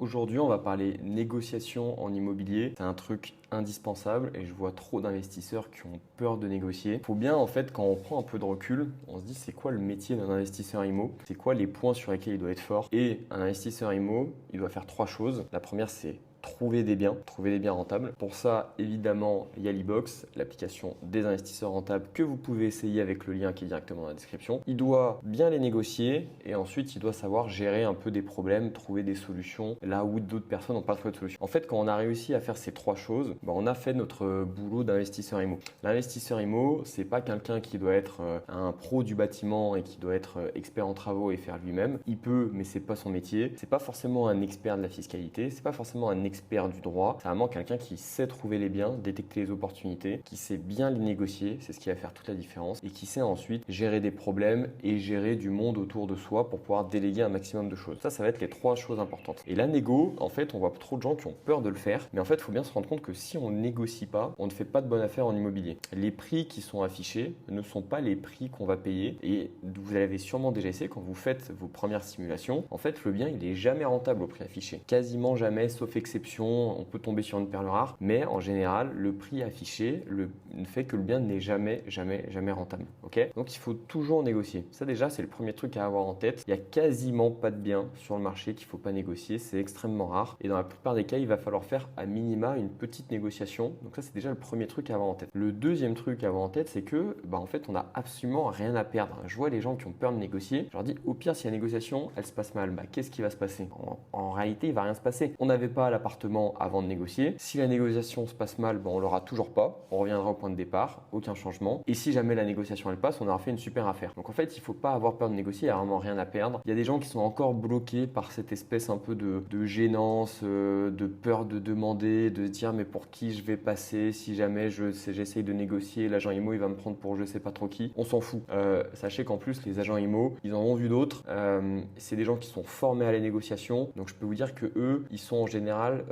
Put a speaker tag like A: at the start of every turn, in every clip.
A: Aujourd'hui, on va parler négociation en immobilier. C'est un truc indispensable et je vois trop d'investisseurs qui ont peur de négocier. Il faut bien, en fait, quand on prend un peu de recul, on se dit c'est quoi le métier d'un investisseur IMO? C'est quoi les points sur lesquels il doit être fort? Et un investisseur IMO, il doit faire trois choses. La première, c'est trouver des biens rentables. Pour ça, évidemment, il y a l'e-box, l'application des investisseurs rentables que vous pouvez essayer avec le lien qui est directement dans la description. Il doit bien les négocier et ensuite, il doit savoir gérer un peu des problèmes, trouver des solutions là où d'autres personnes n'ont pas trouvé de solution. En fait, quand on a réussi à faire ces trois choses, on a fait notre boulot d'investisseur IMO. L'investisseur IMO, c'est pas quelqu'un qui doit être un pro du bâtiment et qui doit être expert en travaux et faire lui-même. Il peut, mais c'est pas son métier. C'est pas forcément un expert de la fiscalité. C'est pas forcément un expert du droit. C'est vraiment quelqu'un qui sait trouver les biens, détecter les opportunités, qui sait bien les négocier. C'est ce qui va faire toute la différence et qui sait ensuite gérer des problèmes et gérer du monde autour de soi pour pouvoir déléguer un maximum de choses. Ça va être les trois choses importantes. Et la négo, en fait, on voit trop de gens qui ont peur de le faire. Mais en fait, il faut bien se rendre compte que si on négocie pas, on ne fait pas de bonne affaire en immobilier. Les prix qui sont affichés ne sont pas les prix qu'on va payer. Et vous l'avez sûrement déjà essayé quand vous faites vos premières simulations. En fait, le bien, il est jamais rentable au prix affiché. Quasiment jamais, sauf exception. On peut tomber sur une perle rare. Mais en général, le prix affiché ne fait que le bien n'est jamais rentable. Ok? Donc, il faut toujours négocier. Ça, déjà, c'est le premier truc à avoir en tête. Il y a quasiment pas de biens sur le marché qu'il faut pas négocier. C'est extrêmement rare. Et dans la plupart des cas, il va falloir faire à minima une petite négociation. Donc ça, c'est déjà le premier truc à avoir en tête. Le deuxième truc à avoir en tête, c'est que, en fait, on n'a absolument rien à perdre. Je vois les gens qui ont peur de négocier. Je leur dis, au pire, si la négociation, elle se passe mal, qu'est-ce qui va se passer? En réalité, il va rien se passer. On n'avait pas l'appartement avant de négocier. Si la négociation se passe mal, on l'aura toujours pas. On reviendra au point de départ. Aucun changement. Et si jamais la négociation, elle passe, on aura fait une super affaire. Donc en fait, il faut pas avoir peur de négocier. Il n'y a vraiment rien à perdre. Il y a des gens qui sont encore bloqués par cette espèce un peu de gênance, de peur de demander, de se dire mais pour qui je vais passer si jamais j'essaye de négocier, l'agent IMO il va me prendre pour je sais pas trop qui. On s'en fout. Sachez qu'en plus les agents IMO, ils en ont vu d'autres. C'est des gens qui sont formés à la négociation. Donc je peux vous dire que eux, ils sont en général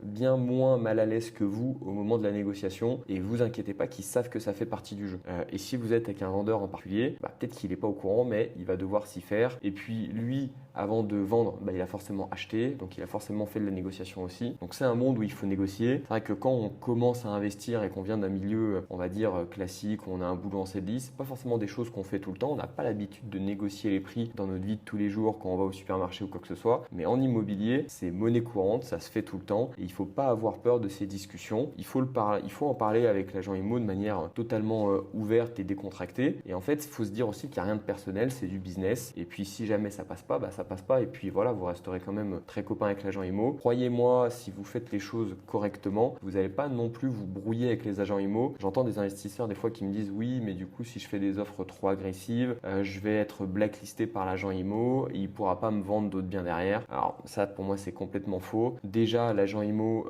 A: bien moins mal à l'aise que vous au moment de la négociation. Et vous inquiétez pas qu'ils savent que ça fait partie du jeu. Et si vous êtes avec un vendeur en particulier, peut-être qu'il n'est pas au courant, mais il va devoir s'y faire. Et puis lui, avant de vendre, il a forcément acheté, donc il a forcément fait de la négociation aussi. Donc c'est un monde où il faut négocier. C'est vrai que quand on commence à investir et qu'on vient d'un milieu, on va dire classique, où on a un boulot en CDI, c'est pas forcément des choses qu'on fait tout le temps. On n'a pas l'habitude de négocier les prix dans notre vie de tous les jours quand on va au supermarché ou quoi que ce soit. Mais en immobilier, c'est monnaie courante, ça se fait tout le temps et il faut pas avoir peur de ces discussions. Il faut en parler avec l'agent IMO de manière totalement ouverte et décontractée. Et en fait, il faut se dire aussi qu'il n'y a rien de personnel, c'est du business. Et puis si jamais ça passe pas, ça passe pas et puis voilà, vous resterez quand même très copain avec l'agent IMO. Croyez-moi, si vous faites les choses correctement, vous n'allez pas non plus vous brouiller avec les agents IMO. J'entends des investisseurs des fois qui me disent oui, mais du coup si je fais des offres trop agressives, je vais être blacklisté par l'agent IMO, il pourra pas me vendre d'autres biens derrière. Alors ça pour moi c'est complètement faux. Déjà l'agent IMO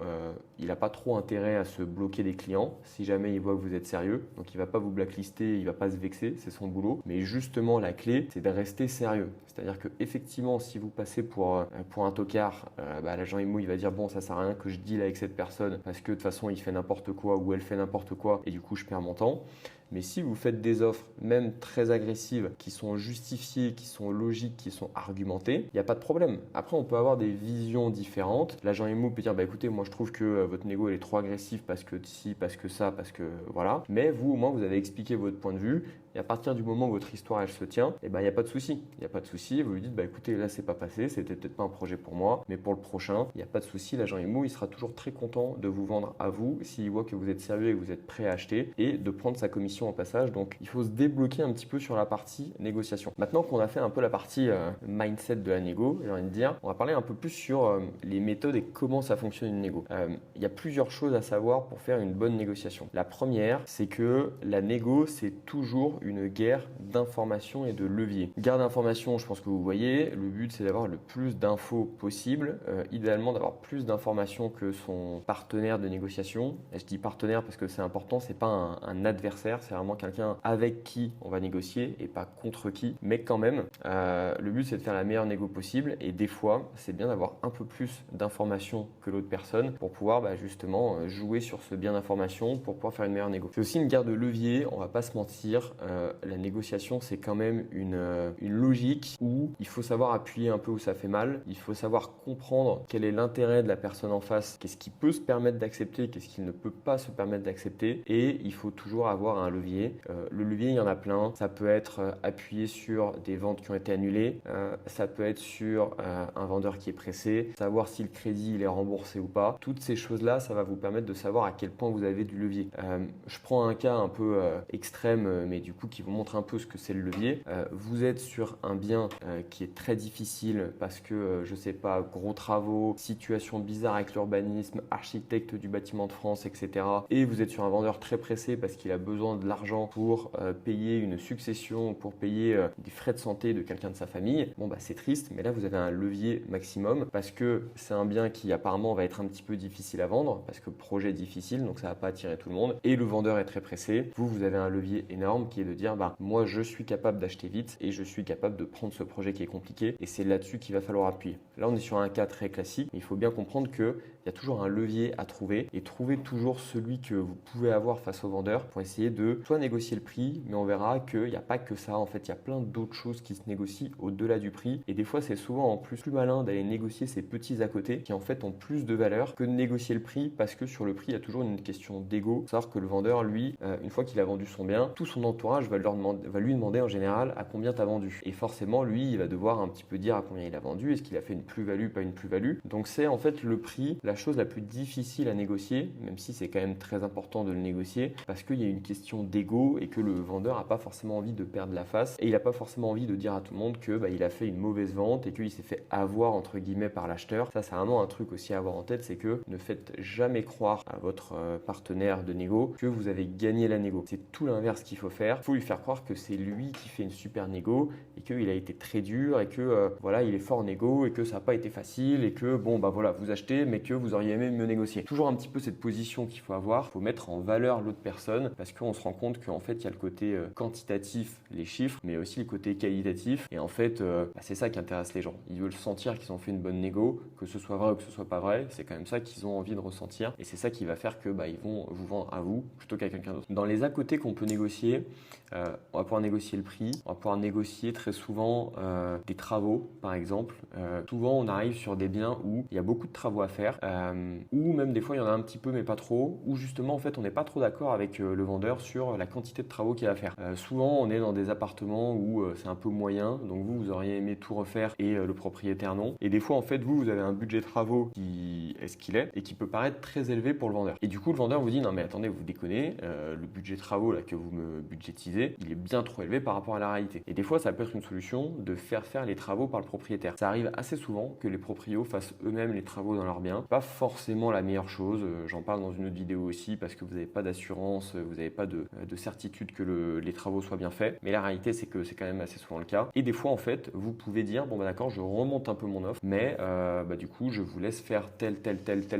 A: il n'a pas trop intérêt à se bloquer des clients si jamais il voit que vous êtes sérieux. Donc il va pas vous blacklister, il va pas se vexer, c'est son boulot. Mais justement la clé c'est de rester sérieux. C'est-à-dire que effectivement si vous passez pour un tocard, l'agent IMO il va dire bon ça sert à rien que je deal avec cette personne parce que de toute façon il fait n'importe quoi ou elle fait n'importe quoi et du coup je perds mon temps. Mais si vous faites des offres, même très agressives, qui sont justifiées, qui sont logiques, qui sont argumentées, il n'y a pas de problème. Après, on peut avoir des visions différentes. L'agent IMO peut dire, écoutez, moi je trouve que votre négo elle est trop agressive parce que si, parce que ça, parce que voilà. Mais vous, au moins, vous avez expliqué votre point de vue. Et à partir du moment où votre histoire elle se tient, il n'y a pas de souci. Il n'y a pas de souci. Vous lui dites, écoutez, là c'est pas passé, c'était peut-être pas un projet pour moi, mais pour le prochain, il n'y a pas de souci. L'agent IMO, il sera toujours très content de vous vendre à vous s'il voit que vous êtes sérieux et que vous êtes prêt à acheter et de prendre sa commission en passage. Donc, il faut se débloquer un petit peu sur la partie négociation. Maintenant qu'on a fait un peu la partie mindset de la négo, j'ai envie de dire, on va parler un peu plus sur les méthodes et comment ça fonctionne une négo. Il y a plusieurs choses à savoir pour faire une bonne négociation. La première, c'est que la négo, c'est toujours une guerre d'information et de levier. Guerre d'information, je pense que vous voyez, le but c'est d'avoir le plus d'infos possible, idéalement d'avoir plus d'informations que son partenaire de négociation. Et je dis partenaire parce que c'est important, c'est pas un adversaire, c'est c'est vraiment quelqu'un avec qui on va négocier et pas contre qui. Mais quand même, le but c'est de faire la meilleure négo possible et des fois, c'est bien d'avoir un peu plus d'informations que l'autre personne pour pouvoir justement jouer sur ce bien d'information pour pouvoir faire une meilleure négo. C'est aussi une guerre de levier, on va pas se mentir. La négociation, c'est quand même une logique où il faut savoir appuyer un peu où ça fait mal. Il faut savoir comprendre quel est l'intérêt de la personne en face, qu'est-ce qu'il peut se permettre d'accepter, qu'est-ce qu'il ne peut pas se permettre d'accepter. Et il faut toujours avoir un levier. Le levier, il y en a plein. Ça peut être appuyer sur des ventes qui ont été annulées. Ça peut être sur un vendeur qui est pressé. Savoir si le crédit il est remboursé ou pas. Toutes ces choses-là, ça va vous permettre de savoir à quel point vous avez du levier. Je prends un cas un peu extrême, mais du coup qui vous montre un peu ce que c'est le levier. Vous êtes sur un bien qui est très difficile parce que, je sais pas, gros travaux, situation bizarre avec l'urbanisme, architecte du bâtiment de France, etc. Et vous êtes sur un vendeur très pressé parce qu'il a besoin de l'argent pour payer une succession, pour payer des frais de santé de quelqu'un de sa famille. Bon, c'est triste, mais là, vous avez un levier maximum parce que c'est un bien qui apparemment va être un petit peu difficile à vendre parce que projet difficile, donc ça va pas attirer tout le monde. Et le vendeur est très pressé. Vous avez un levier énorme qui est de dire, moi, je suis capable d'acheter vite et je suis capable de prendre ce projet qui est compliqué et c'est là-dessus qu'il va falloir appuyer. Là, on est sur un cas très classique, mais il faut bien comprendre qu'il y a toujours un levier à trouver et trouver toujours celui que vous pouvez avoir face au vendeur pour essayer de soit négocier le prix, mais on verra qu'il n'y a pas que ça. En fait, il y a plein d'autres choses qui se négocient au-delà du prix et des fois, c'est souvent en plus malin d'aller négocier ces petits à côté qui en fait ont plus de valeur que de négocier le prix parce que sur le prix, il y a toujours une question d'ego. Savoir que le vendeur, lui, une fois qu'il a vendu son bien, tout son entourage va lui demander en général à combien tu as vendu. Et forcément, lui, il va devoir un petit peu dire à combien il a vendu, est-ce qu'il a fait une plus-value, pas une plus-value. Donc c'est en fait le prix, la chose la plus difficile à négocier, même si c'est quand même très important de le négocier, parce qu'il y a une question d'ego et que le vendeur n'a pas forcément envie de perdre la face et il n'a pas forcément envie de dire à tout le monde que il a fait une mauvaise vente et qu'il s'est fait avoir entre guillemets par l'acheteur. Ça, c'est vraiment un truc aussi à avoir en tête, c'est que ne faites jamais croire à votre partenaire de négo que vous avez gagné la négo. C'est tout l'inverse qu'il faut faire. Il faut lui faire croire que c'est lui qui fait une super négo et qu'il a été très dur et que il est fort négo et que ça n'a pas été facile et que vous achetez mais que vous auriez aimé mieux négocier. Toujours un petit peu cette position qu'il faut avoir. Il faut mettre en valeur l'autre personne parce qu'on se rend compte qu'en fait il y a le côté quantitatif, les chiffres, mais aussi le côté qualitatif et en fait c'est ça qui intéresse les gens. Ils veulent sentir qu'ils ont fait une bonne négo, que ce soit vrai ou que ce soit pas vrai. C'est quand même ça qu'ils ont envie de ressentir et c'est ça qui va faire que ils vont vous vendre à vous plutôt qu'à quelqu'un d'autre. Dans les à côté qu'on peut négocier, on va pouvoir négocier le prix, on va pouvoir négocier très souvent des travaux par exemple. Souvent on arrive sur des biens où il y a beaucoup de travaux à faire ou même des fois il y en a un petit peu mais pas trop, ou justement en fait on n'est pas trop d'accord avec le vendeur sur la quantité de travaux qu'il y a à faire. Souvent on est dans des appartements où c'est un peu moyen, donc vous auriez aimé tout refaire et le propriétaire non. Et des fois en fait vous avez un budget de travaux qui est ce qu'il est et qui peut paraître très élevé pour le vendeur. Et du coup le vendeur vous dit non mais attendez, vous déconnez, le budget de travaux là que vous me budgétisez, il est bien trop élevé par rapport à la réalité. Et des fois ça peut être une solution de faire les travaux par le propriétaire. Ça arrive assez souvent que les proprios fassent eux-mêmes les travaux dans leur bien. Pas forcément la meilleure chose, j'en parle dans une autre vidéo aussi parce que vous n'avez pas d'assurance, vous n'avez pas de certitude que les travaux soient bien faits. Mais la réalité c'est que c'est quand même assez souvent le cas. Et des fois en fait vous pouvez dire d'accord, je remonte un peu mon offre, mais du coup je vous laisse faire tel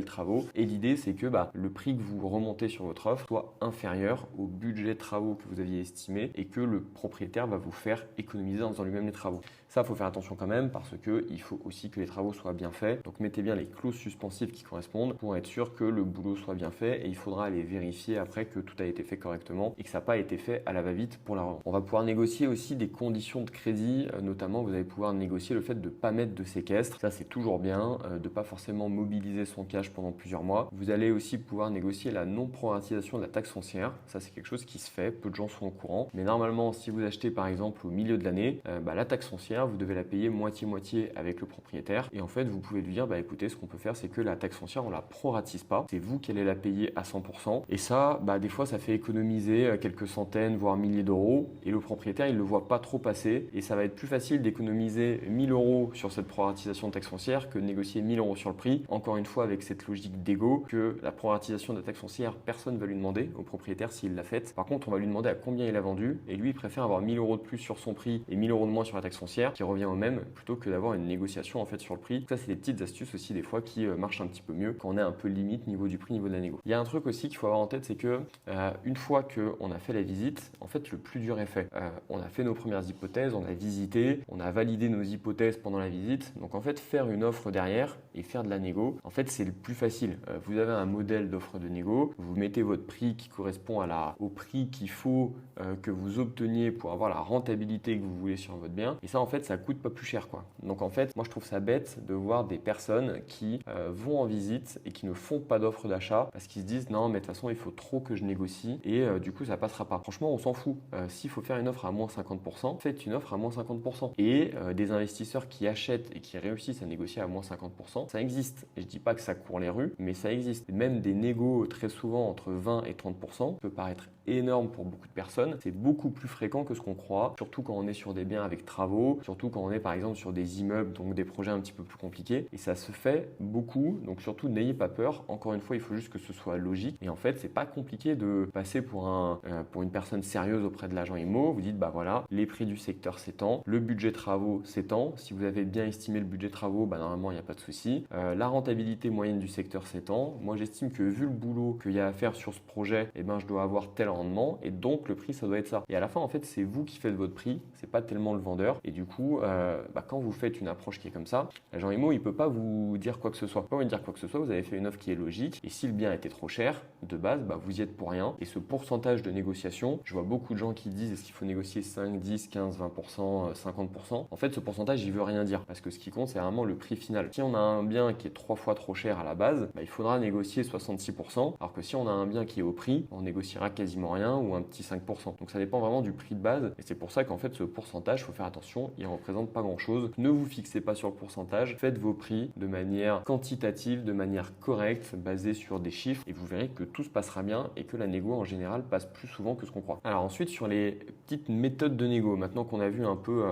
A: travaux. Et l'idée c'est que le prix que vous remontez sur votre offre soit inférieur au budget de travaux que vous aviez estimé et que le propriétaire va vous faire économiser en faisant lui-même les travaux. Ça, il faut faire attention quand même parce qu'il faut aussi que les travaux soient bien faits. Donc mettez bien les clauses suspensives qui correspondent pour être sûr que le boulot soit bien fait et il faudra aller vérifier après que tout a été fait correctement et que ça n'a pas été fait à la va-vite pour la revente. On va pouvoir négocier aussi des conditions de crédit, notamment vous allez pouvoir négocier le fait de ne pas mettre de séquestre. Ça, c'est toujours bien, de ne pas forcément mobiliser son cash pendant plusieurs mois. Vous allez aussi pouvoir négocier la non-proratisation de la taxe foncière. Ça, c'est quelque chose qui se fait, peu de gens sont au courant. Mais normalement, si vous achetez par exemple au milieu de l'année, la taxe foncière, vous devez la payer moitié-moitié avec le propriétaire. Et en fait, vous pouvez lui dire, écoutez, ce qu'on peut faire, c'est que la taxe foncière, on la proratise pas. C'est vous qui allez la payer à 100%. Et ça, des fois, ça fait économiser quelques centaines, voire milliers d'euros. Et le propriétaire, il le voit pas trop passer. Et ça va être plus facile d'économiser 1000 euros sur cette proratisation de taxe foncière que de négocier 1000 euros sur le prix. Encore une fois, avec cette logique d'ego, que la proratisation de la taxe foncière, personne ne va lui demander au propriétaire s'il l'a faite. Par contre, on va lui demander à combien il a vendu. Et lui, il préfère avoir 1000 euros de plus sur son prix et 1000 euros de moins sur la taxe foncière qui revient au même plutôt que d'avoir une négociation en fait sur le prix. Donc ça, c'est des petites astuces aussi des fois qui marchent un petit peu mieux quand on est un peu limite niveau du prix, niveau de la négo. Il y a un truc aussi qu'il faut avoir en tête, c'est que une fois qu'on a fait la visite, en fait, le plus dur est fait. On a fait nos premières hypothèses, on a visité, on a validé nos hypothèses pendant la visite. Donc en fait, faire une offre derrière et faire de la négo, en fait, c'est le plus facile. Vous avez un modèle d'offre de négo, vous mettez votre prix qui correspond au prix qu'il faut que vous obteniez pour avoir la rentabilité que vous voulez sur votre bien. Et ça, en fait, ça coûte pas plus cher, quoi. Donc en fait, moi, je trouve ça bête de voir des personnes qui vont en visite et qui ne font pas d'offre d'achat parce qu'ils se disent non, mais de toute façon, il faut trop que je négocie et du coup, ça passera pas. Franchement, on s'en fout. S'il faut faire une offre à moins 50%, faites une offre à moins 50%. Et des investisseurs qui achètent et qui réussissent à négocier à moins 50%, ça existe. Et je dis pas que ça court les rues, mais ça existe. Et même des négos très souvent entre 20 et 30% peut paraître énorme pour beaucoup de personnes. C'est beaucoup plus fréquent que ce qu'on croit, surtout quand on est sur des biens avec travaux, surtout quand on est par exemple sur des immeubles, donc des projets un petit peu plus compliqués. Et ça se fait beaucoup, donc surtout n'ayez pas peur. Encore une fois, il faut juste que ce soit logique. Et en fait, c'est pas compliqué de passer pour une personne sérieuse auprès de l'agent IMO. Vous dites, bah voilà, les prix du secteur s'étend, le budget travaux s'étend. Si vous avez bien estimé le budget travaux, bah normalement, il n'y a pas de souci. La rentabilité moyenne du secteur s'étend. Moi, j'estime que vu le boulot qu'il y a à faire sur ce projet, eh ben, je dois avoir tel rendement et donc le prix, ça doit être ça. Et à la fin, en fait, c'est vous qui faites votre prix, c'est pas tellement le vendeur. Et du coup, quand vous faites une approche qui est comme ça, l'agent IMO, il peut pas vous dire quoi que ce soit. Il peut pas vous dire quoi que ce soit, vous avez fait une offre qui est logique. Et si le bien était trop cher, de base, vous y êtes pour rien. Et ce pourcentage de négociation, je vois beaucoup de gens qui disent est-ce qu'il faut négocier 5, 10, 15, 20%, 50%. En fait, ce pourcentage, il veut rien dire parce que ce qui compte, c'est vraiment le prix final. Si on a un bien qui est 3 fois trop cher à la base, il faudra négocier 66%. Alors que si on a un bien qui est au prix, on négociera quasiment rien ou un petit 5%. Donc ça dépend vraiment du prix de base. Et c'est pour ça qu'en fait, ce pourcentage, il faut faire attention, il ne représente pas grand-chose. Ne vous fixez pas sur le pourcentage. Faites vos prix de manière quantitative, de manière correcte, basée sur des chiffres. Et vous verrez que tout se passera bien et que la négo en général passe plus souvent que ce qu'on croit. Alors ensuite, sur les petites méthodes de négo, maintenant qu'on a vu un peu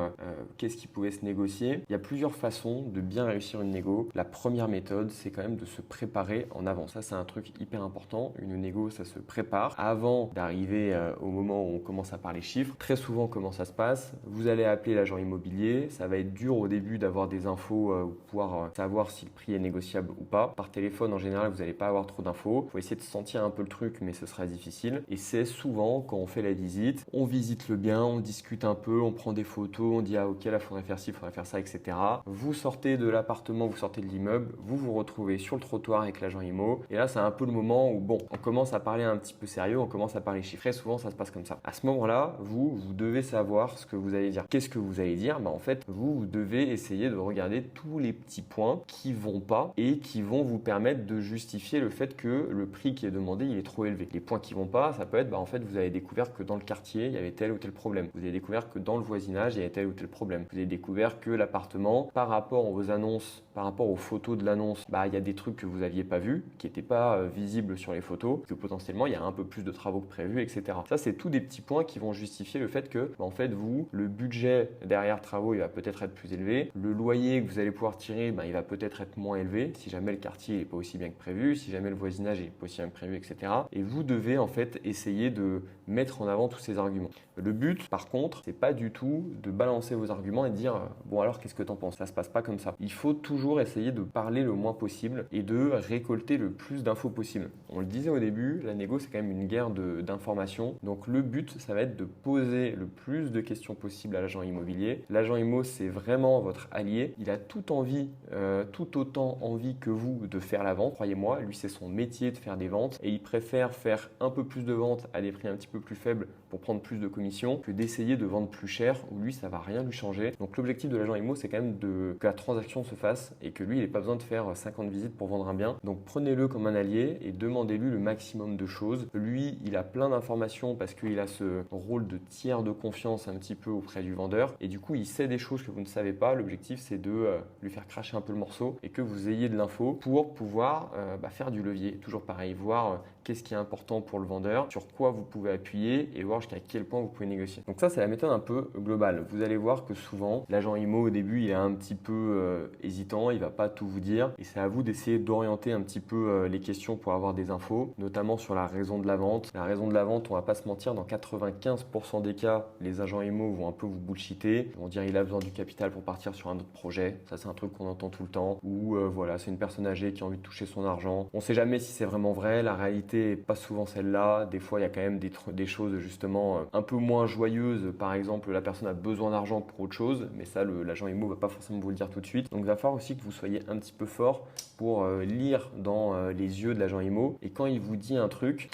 A: qu'est-ce qui pouvait se négocier, il y a plusieurs façons de bien réussir une négo. La première méthode, c'est quand même de se préparer en avance. Ça, c'est un truc hyper important. Une négo, ça se prépare avant d'arriver au moment où on commence à parler chiffres. Très souvent, comment ça se passe? Vous allez appeler l'agent immobilier. Ça va être dur au début d'avoir des infos pour pouvoir savoir si le prix est négociable ou pas. Par téléphone, en général, vous n'allez pas avoir trop d'infos. Il faut essayer de sentir un peu le truc, mais ce sera difficile. Et c'est souvent quand on fait la visite, on visite le bien, on discute un peu, on prend des photos, on dit ah ok là, faudrait faire ci, faudrait faire ça, etc. Vous sortez de l'appartement, vous sortez de l'immeuble, vous vous retrouvez sur le trottoir avec l'agent IMO. Et là, c'est un peu le moment où bon, on commence à parler un petit peu sérieux, on commence à parler chiffres. Très souvent, ça se passe comme ça. À ce moment-là, vous devez savoir ce que vous allez dire. Qu'est-ce que vous allez dire? En fait, vous devez essayer de regarder tous les petits points qui vont pas et qui vont vous permettre de justifier le fait que le prix qui est demandé, il est trop élevé. Les points qui vont pas, ça peut être, en fait, vous avez découvert que dans le quartier, il y avait tel ou tel problème. Vous avez découvert que dans le voisinage, il y avait tel ou tel problème. Vous avez découvert que l'appartement, par rapport aux annonces, par rapport aux photos de l'annonce, il y a des trucs que vous n'aviez pas vus, qui n'étaient pas visibles sur les photos, que potentiellement, il y a un peu plus de travaux que prévu, etc. Ça, c'est tous des petits points qui vont justifier le fait que, en fait, vous, le budget derrière travaux, il va peut-être être plus élevé. Le loyer que vous allez pouvoir tirer, il va peut-être être moins élevé si jamais le quartier n'est pas aussi bien que prévu, si jamais le voisinage n'est pas aussi bien que prévu, etc. Et vous devez, en fait, essayer de mettre en avant tous ces arguments. Le but, par contre, c'est pas du tout de balancer vos arguments et de dire bon alors qu'est-ce que t'en penses? Ça se passe pas comme ça. Il faut toujours essayer de parler le moins possible et de récolter le plus d'infos possible. On le disait au début, la négo c'est quand même une guerre d'informations. Donc le but, ça va être de poser le plus de questions possible à l'agent immobilier. L'agent immo, c'est vraiment votre allié. Il a tout autant envie que vous de faire la vente. Croyez-moi, lui c'est son métier de faire des ventes et il préfère faire un peu plus de ventes à des prix un petit peu plus faibles pour prendre plus de commission que d'essayer de vendre plus cher où lui ça va rien lui changer. Donc l'objectif de l'agent IMO c'est quand même que la transaction se fasse et que lui il n'ait pas besoin de faire 50 visites pour vendre un bien. Donc prenez-le comme un allié et demandez-lui le maximum de choses. Lui il a plein d'informations parce qu'il a ce rôle de tiers de confiance un petit peu auprès du vendeur et du coup il sait des choses que vous ne savez pas. L'objectif c'est de lui faire cracher un peu le morceau et que vous ayez de l'info pour pouvoir faire du levier. Toujours pareil, voir qu'est-ce qui est important pour le vendeur, sur quoi vous pouvez appuyer et voir jusqu'à quel point vous pouvez négocier. Donc ça, c'est la méthode un peu globale. Vous allez voir que souvent, l'agent IMO au début, il est un petit peu hésitant. temps, il va pas tout vous dire et c'est à vous d'essayer d'orienter un petit peu les questions pour avoir des infos, notamment sur la raison de la vente. La raison de la vente, on va pas se mentir, dans 95% des cas, les agents IMO vont un peu vous bullshiter. Ils vont dire il a besoin du capital pour partir sur un autre projet. Ça, c'est un truc qu'on entend tout le temps. Ou voilà, c'est une personne âgée qui a envie de toucher son argent. On sait jamais si c'est vraiment vrai. La réalité est pas souvent celle-là. Des fois, il y a quand même des choses justement un peu moins joyeuses. Par exemple, la personne a besoin d'argent pour autre chose, mais ça, l'agent IMO va pas forcément vous le dire tout de suite. Donc, il va falloir aussi que vous soyez un petit peu fort pour lire dans les yeux de l'agent IMO et quand il vous dit un truc,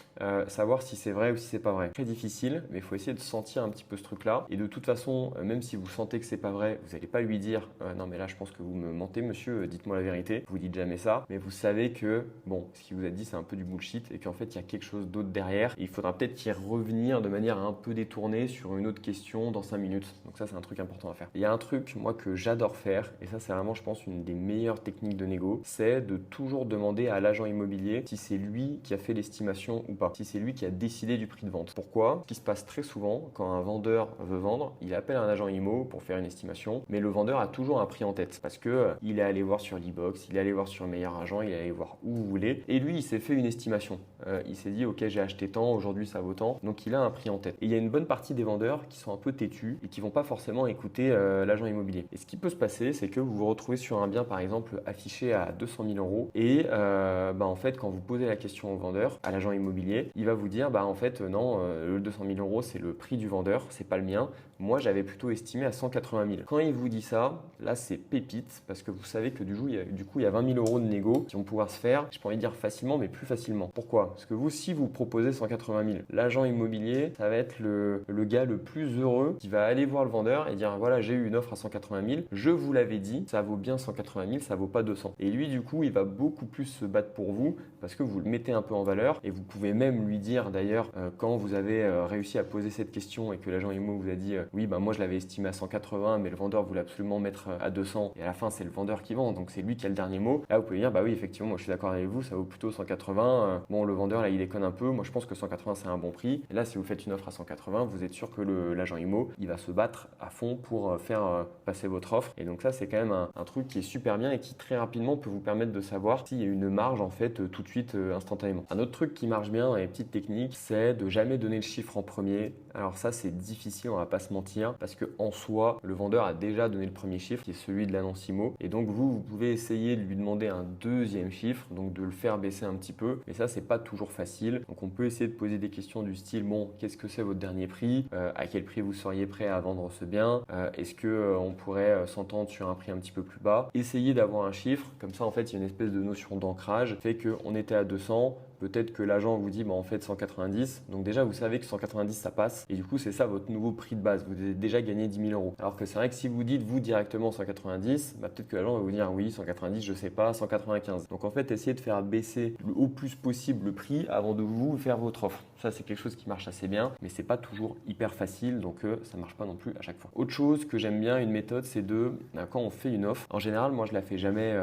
A: savoir si c'est vrai ou si c'est pas vrai. Très difficile, mais il faut essayer de sentir un petit peu ce truc-là. Et de toute façon, même si vous sentez que c'est pas vrai, vous n'allez pas lui dire non mais là je pense que vous me mentez monsieur, dites-moi la vérité. Vous dites jamais ça, mais vous savez que bon, ce qu'il vous a dit c'est un peu du bullshit et qu'en fait il y a quelque chose d'autre derrière. Et il faudra peut-être y revenir de manière un peu détournée sur une autre question dans 5 minutes. Donc ça c'est un truc important à faire. Il y a un truc moi que j'adore faire et ça c'est vraiment je pense une des meilleures techniques de négo, c'est de toujours demander à l'agent immobilier si c'est lui qui a fait l'estimation ou pas, si c'est lui qui a décidé du prix de vente. Pourquoi? Ce qui se passe très souvent quand un vendeur veut vendre, il appelle un agent IMO pour faire une estimation, mais le vendeur a toujours un prix en tête parce que il est allé voir sur l'e-box, il est allé voir sur Meilleur Agent, il est allé voir où vous voulez et lui il s'est fait une estimation. Il s'est dit ok j'ai acheté tant, aujourd'hui ça vaut tant, donc il a un prix en tête. Et il y a une bonne partie des vendeurs qui sont un peu têtus et qui vont pas forcément écouter l'agent immobilier. Et ce qui peut se passer c'est que vous vous retrouvez sur un bien par exemple affiché à 200 000 euros et en fait quand vous posez la question au vendeur, à l'agent immobilier, il va vous dire en fait non, le 200 000 euros c'est le prix du vendeur, c'est pas le mien. Moi j'avais plutôt estimé à 180 000. Quand il vous dit ça, là c'est pépite parce que vous savez que du coup il y a 20 000 euros de négo qui vont pouvoir se faire, je peux envie de dire facilement mais plus facilement. Pourquoi? Parce que vous si vous proposez 180 000, l'agent immobilier ça va être le gars le plus heureux qui va aller voir le vendeur et dire voilà j'ai eu une offre à 180 000, je vous l'avais dit, ça vaut bien 180 000, ça vaut pas 200. Et lui du coup il va beaucoup plus se battre pour vous parce que vous le mettez un peu en valeur et vous pouvez même lui dire d'ailleurs quand vous avez réussi à poser cette question et que l'agent IMO vous a dit oui moi je l'avais estimé à 180 mais le vendeur voulait absolument mettre à 200 et à la fin c'est le vendeur qui vend donc c'est lui qui a le dernier mot. Là vous pouvez dire oui effectivement moi je suis d'accord avec vous, ça vaut plutôt 180. Bon le vendeur là il déconne un peu, moi je pense que 180 c'est un bon prix. Et là si vous faites une offre à 180 vous êtes sûr que l'agent IMO il va se battre à fond pour faire passer votre offre et donc ça c'est quand même un truc qui est super bien et qui très rapidement peut vous permettre de savoir s'il y a une marge en fait tout de suite instantanément. Un autre truc qui marche bien dans les petites techniques c'est de jamais donner le chiffre en premier. Alors ça c'est difficile, on va pas se mentir parce que en soi le vendeur a déjà donné le premier chiffre qui est celui de l'annonce IMO et donc vous pouvez essayer de lui demander un deuxième chiffre, donc de le faire baisser un petit peu, mais ça c'est pas toujours facile. Donc on peut essayer de poser des questions du style bon qu'est-ce que c'est votre dernier prix, à quel prix vous seriez prêt à vendre ce bien, est-ce que on pourrait s'entendre sur un prix un petit peu plus bas. Essayez d'avoir un chiffre, comme ça en fait il y a une espèce de notion d'ancrage, fait qu'on était à 200, peut-être que l'agent vous dit en fait 190, donc déjà vous savez que 190 ça passe et du coup c'est ça votre nouveau prix de base, vous avez déjà gagné 10 000 euros. Alors que c'est vrai que si vous dites vous directement 190, peut-être que l'agent va vous dire oui 190 je sais pas, 195. Donc en fait essayez de faire baisser au plus possible le prix avant de vous faire votre offre. Ça c'est quelque chose qui marche assez bien, mais c'est pas toujours hyper facile donc ça marche pas non plus à chaque fois. Autre chose que j'aime bien, une méthode, c'est quand on fait une offre, en général moi je la fais jamais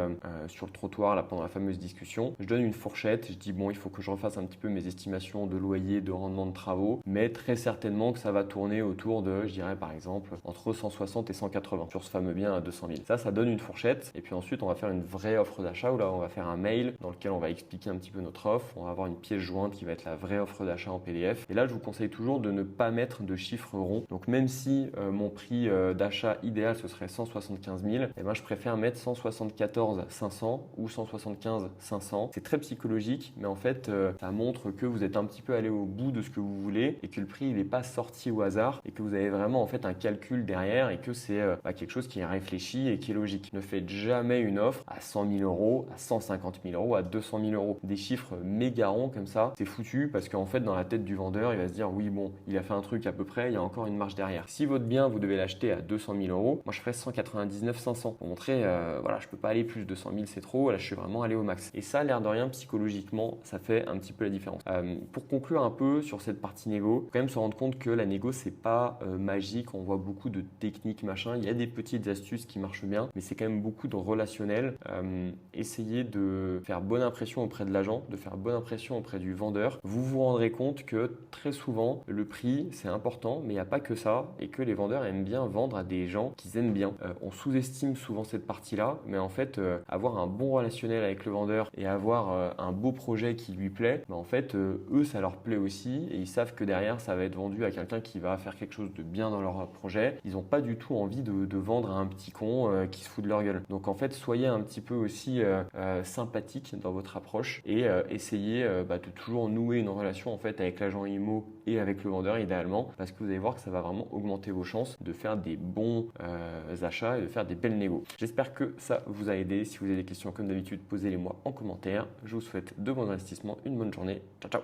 A: sur le trottoir là pendant la fameuse discussion, je donne une fourchette, je dis bon il faut que je refasse un petit peu mes estimations de loyer, de rendement de travaux, mais très certainement que ça va tourner autour de, je dirais par exemple, entre 160 et 180 sur ce fameux bien à 200 000. Ça donne une fourchette et puis ensuite on va faire une vraie offre d'achat où là on va faire un mail dans lequel on va expliquer un petit peu notre offre, on va avoir une pièce jointe qui va être la vraie offre d'achat en PDF et là je vous conseille toujours de ne pas mettre de chiffres ronds. Donc même si mon prix d'achat idéal ce serait 175 000, et je préfère mettre 174 500 ou 175 500. C'est très psychologique mais en fait ça montre que vous êtes un petit peu allé au bout de ce que vous voulez et que le prix il n'est pas sorti au hasard et que vous avez vraiment en fait un calcul derrière et que c'est quelque chose qui est réfléchi et qui est logique. Ne faites jamais une offre à 100 000 euros, à 150 000 euros, à 200 000 euros. Des chiffres méga ronds comme ça, c'est foutu parce qu'en fait dans la tête du vendeur il va se dire oui bon il a fait un truc à peu près, il y a encore une marge derrière. Si votre bien vous devez l'acheter à 200 000 euros, moi je ferais 199 500 pour montrer voilà je peux pas aller plus de 100 000 c'est trop, là je suis vraiment allé au max. Et ça l'air de rien psychologiquement ça fait un petit peu la différence. Pour conclure un peu sur cette partie négo, faut quand même se rendre compte que la négo c'est pas magique, on voit beaucoup de techniques machin, il y a des petites astuces qui marchent bien, mais c'est quand même beaucoup de relationnel. Essayez de faire bonne impression auprès de l'agent, de faire bonne impression auprès du vendeur. Vous vous rendrez compte compte que très souvent, le prix, c'est important, mais il n'y a pas que ça et que les vendeurs aiment bien vendre à des gens qu'ils aiment bien. On sous-estime souvent cette partie-là, mais en fait, avoir un bon relationnel avec le vendeur et avoir un beau projet qui lui plaît, en fait, eux, ça leur plaît aussi et ils savent que derrière, ça va être vendu à quelqu'un qui va faire quelque chose de bien dans leur projet. Ils n'ont pas du tout envie de vendre à un petit con qui se fout de leur gueule. Donc en fait, soyez un petit peu aussi sympathique dans votre approche et essayez de toujours nouer une relation en fait avec l'agent IMO et avec le vendeur idéalement, parce que vous allez voir que ça va vraiment augmenter vos chances de faire des bons achats et de faire des belles négos. J'espère que ça vous a aidé. Si vous avez des questions comme d'habitude, posez-les moi en commentaire. Je vous souhaite de bons investissements, une bonne journée. Ciao ciao.